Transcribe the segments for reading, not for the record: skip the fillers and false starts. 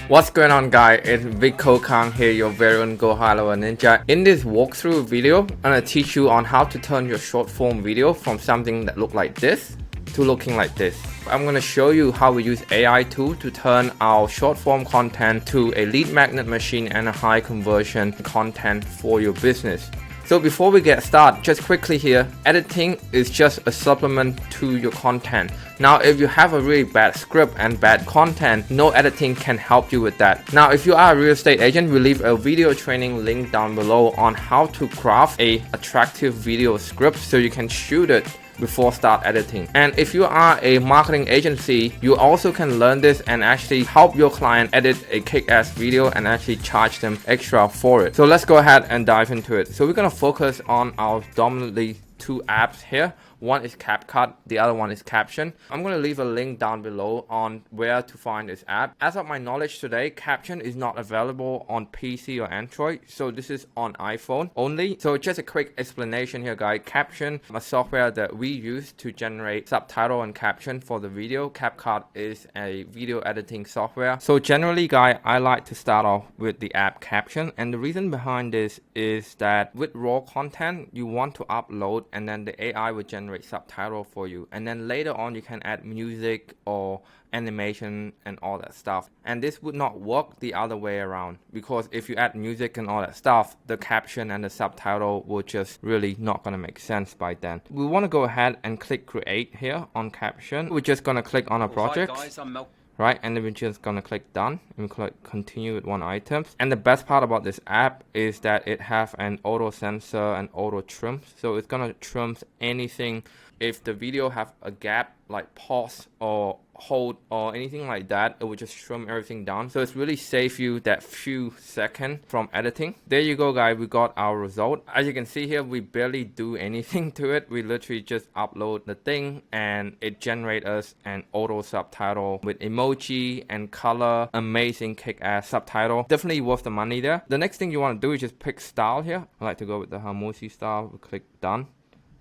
What's going on, guys? It's Vico Kang here, your very own GoHighlevel ninja. In this walkthrough video, I'm gonna teach you on how to turn your short form video from something that look like this to looking like this. I'm gonna show you how we use AI tool to turn our short form content to a lead magnet machine and a high conversion content for your business. So before we get started, just quickly here, editing is just a supplement to your content. Now, if you have a really bad script and bad content, no editing can help you with that. Now, if you are a real estate agent, we leave a video training link down below on how to craft a attractive video script so you can shoot it before start editing. And if you are a marketing agency, you also can learn this and actually help your client edit a kick-ass video and actually charge them extra for it. So let's go ahead and dive into it. So we're gonna focus on our dominantly two apps here. One is CapCut, the other one is Caption. I'm going to leave a link down below on where to find this app. As of my knowledge today, Caption is not available on PC or Android, so this is on iPhone only. So just a quick explanation here, guys. Caption, a software that we use to generate subtitle and caption for the video. CapCut is a video editing software. So generally, guys, I like to start off with the app Caption, and the reason behind this is that with raw content, you want to upload and then the AI will generate subtitle for you, and then later on you can add music or animation and all that stuff. And this would not work the other way around, because if you add music and all that stuff, the caption and the subtitle will just really not gonna make sense by then. We want to go ahead and click create here on Caption. We're just gonna click on a project. Hi guys, I'm Mel. Right, and then we're just gonna click done and click continue with one item. And the best part about this app is that it have an auto sensor and auto trim, so it's gonna trim anything. If the video have a gap like pause or hold or anything like that, it will just trim everything down. So it's really save you that few seconds from editing. There you go, guys, we got our result. As you can see here, we barely do anything to it. We literally just upload the thing and it generates us an auto subtitle with emoji and color. Amazing kick-ass subtitle. Definitely worth the money there. The next thing you want to do is just pick style here. I like to go with the Hormozi style. We click done.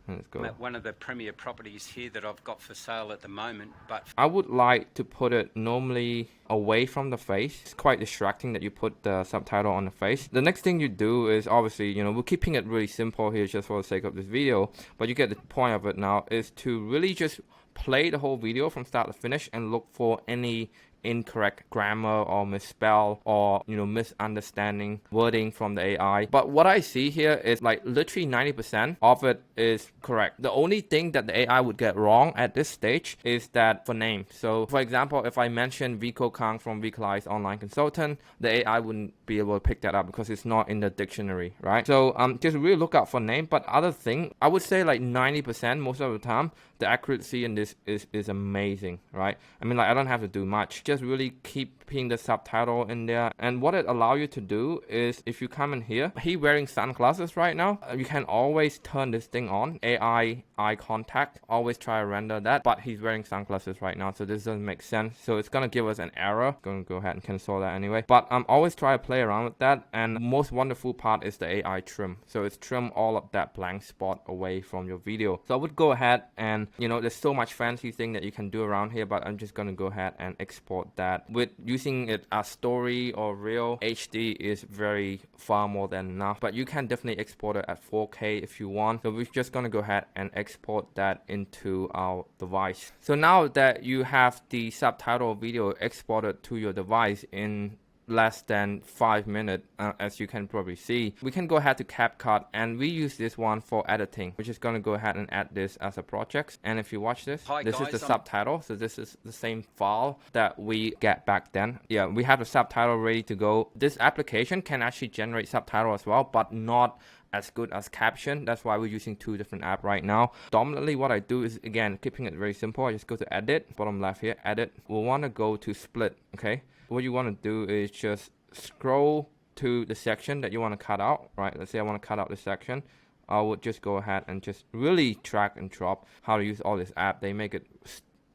Let's go. One of the premier properties here that I've got for sale at the moment, but I would like to put it normally away from the face. It's quite distracting that you put the subtitle on the face. The next thing you do is obviously, we're keeping it really simple here just for the sake of this video, but you get the point of it now, is to really just play the whole video from start to finish and look for any incorrect grammar or misspell or misunderstanding wording from the AI. But what I see here is like literally 90% of it is correct. The only thing that the AI would get wrong at this stage is that for name. So for example, if I mention Vico Kang from Vicolize Online Consultant, the AI wouldn't be able to pick that up because it's not in the dictionary, right? So just really look out for name. But other thing, I would say like 90% most of the time, the accuracy in this is amazing, right? I mean, like, I don't have to do much. Just really keeping the subtitle in there. And what it allows you to do is, if you come in here, he wearing sunglasses right now, you can always turn this thing on, AI eye contact, always try to render that, but he's wearing sunglasses right now, so this doesn't make sense. So it's gonna give us an error. Gonna go ahead and cancel that anyway, but always try to play around with that. And the most wonderful part is the AI trim, so it's trim all of that blank spot away from your video. So I would go ahead and there's so much fancy thing that you can do around here, but I'm just gonna go ahead and export that. With using it as story or real, HD is very far more than enough, but you can definitely export it at 4K if you want. So we're just gonna go ahead and export that into our device. So now that you have the subtitle video exported to your device in less than 5 minutes, as you can probably see, we can go ahead to CapCut, and we use this one for editing. We're just going to go ahead and add this as a project. And if you watch this, this is the subtitle. So this is the same file that we get back then. Yeah, we have the subtitle ready to go. This application can actually generate subtitle as well, but not as good as Caption. That's why we're using two different apps right now. Dominantly, what I do is, again, keeping it very simple. I just go to edit, bottom left here, edit. We'll want to go to split, okay? What you want to do is just scroll to the section that you want to cut out, right? Let's say I want to cut out this section. I would just go ahead and just really drag and drop how to use all this app. They make it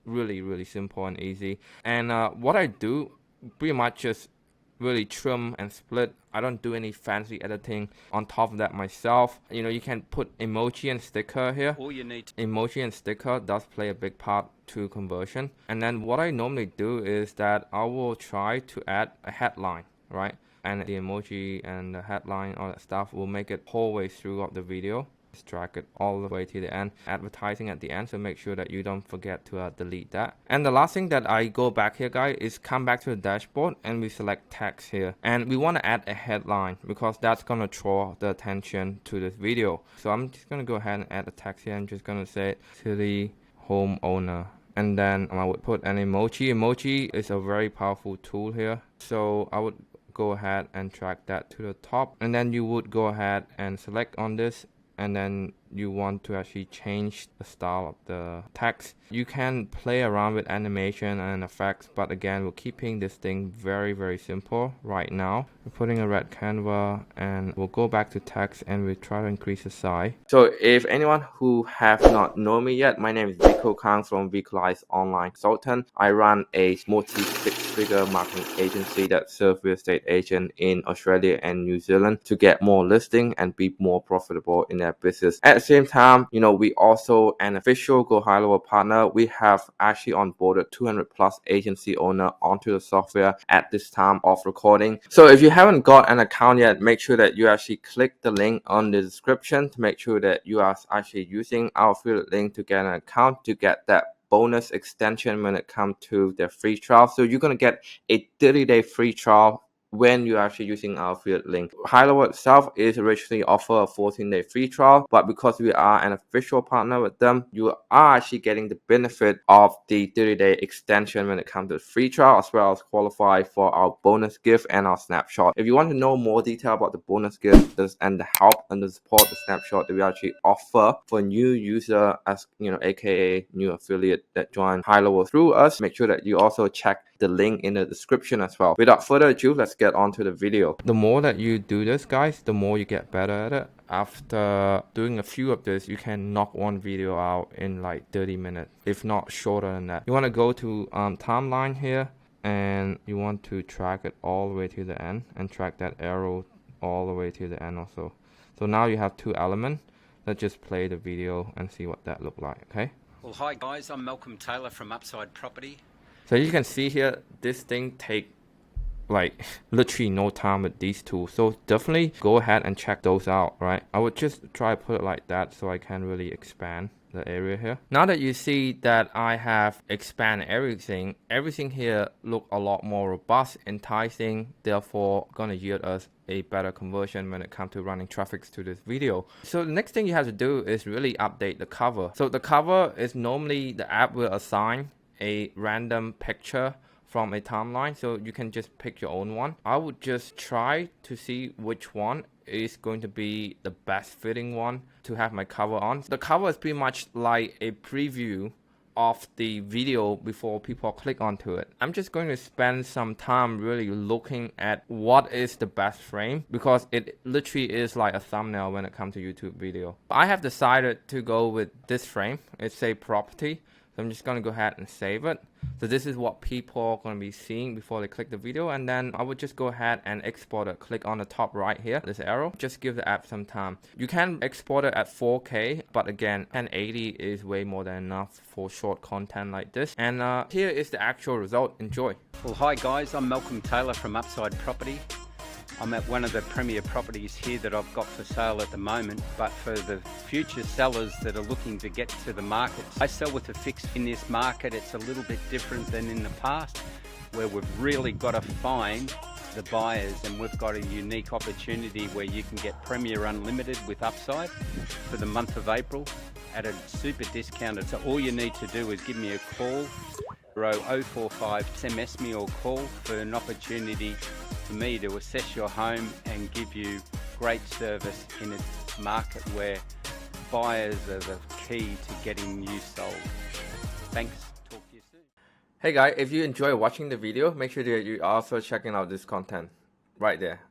really, really simple and easy. And what I do, pretty much just really trim and split. I don't do any fancy editing on top of that myself. You know, you can put emoji and sticker here. All you need Emoji and sticker does play a big part to conversion. And then what I normally do is that I will try to add a headline, right? And the emoji and the headline, all that stuff will make it whole way throughout the video. Just drag it all the way to the end, advertising at the end, so make sure that you don't forget to delete that. And the last thing that I go back here, guys, is come back to the dashboard and we select text here, and we want to add a headline because that's going to draw the attention to this video. So I'm just going to go ahead and add a text here. I'm just going to say to the homeowner, and then I would put an emoji. Emoji is a very powerful tool here, so I would go ahead and drag that to the top, and then you would go ahead and select on this, and then you want to actually change the style of the text. You can play around with animation and effects, but again, we're keeping this thing very, very simple right now. We're putting a red canvas, and we'll go back to text and we'll try to increase the size. So if anyone who have not known me yet, my name is Vico Kang from Vicolize Online Consultant. I run a multi-six-figure marketing agency that serves real estate agents in Australia and New Zealand to get more listing and be more profitable in their business. At the same time, you know, we also an official GoHighlevel partner. We have actually onboarded 200 plus agency owner onto the software at this time of recording. So if you haven't got an account yet, make sure that you actually click the link on the description to make sure that you are actually using our affiliate link to get an account to get that bonus extension when it comes to the free trial. So you're going to get a 30-day free trial when you're actually using our affiliate link. Highlevel itself is originally offer a 14-day free trial, but because we are an official partner with them, you are actually getting the benefit of the 30-day extension when it comes to the free trial, as well as qualify for our bonus gift and our snapshot. If you want to know more detail about the bonus gift and the help and the support, the snapshot that we actually offer for new user, as you know, aka new affiliate that join Highlevel through us, make sure that you also check the link in the description as well. Without further ado, let's get on to the video. The more that you do this, guys, the more you get better at it. After doing a few of this, you can knock one video out in like 30 minutes, if not shorter than that. You want to go to timeline here, and you want to track it all the way to the end, and track that arrow all the way to the end also. So now you have two elements. Let's just play the video and see what that look like. Okay. Well, hi guys, I'm Malcolm Taylor from Upside Property. So you can see here, this thing take like literally no time with these tools. So definitely go ahead and check those out, right? I would just try to put it like that so I can really expand the area here. Now that you see that I have expanded everything here look a lot more robust, enticing, therefore gonna yield us a better conversion when it comes to running traffic to this video. So the next thing you have to do is really update the cover. So the cover is normally the app will assign a random picture from a timeline, so you can just pick your own one. I would just try to see which one is going to be the best fitting one to have my cover on. The cover is pretty much like a preview of the video before people click onto it. I'm just going to spend some time really looking at what is the best frame, because it literally is like a thumbnail when it comes to YouTube video. I have decided to go with this frame. It's a property. So I'm just going to go ahead and save it. So this is what people are going to be seeing before they click the video. And then I would just go ahead and export it. Click on the top right here, this arrow. Just give the app some time. You can export it at 4K, but again, 1080 is way more than enough for short content like this. And here is the actual result. Enjoy. Well, hi guys, I'm Malcolm Taylor from Upside Property. I'm at one of the premier properties here that I've got for sale at the moment, but for the future sellers that are looking to get to the market, I sell with a fix. In this market, it's a little bit different than in the past, where we've really got to find the buyers, and we've got a unique opportunity where you can get Premier Unlimited with Upside for the month of April at a super discounted. So all you need to do is give me a call, 045, SMS me or call for an opportunity for me to assess your home and give you great service in a market where buyers are the key to getting you sold. Thanks. Talk to you soon. Hey guys, if you enjoy watching the video, make sure that you also checking out this content right there.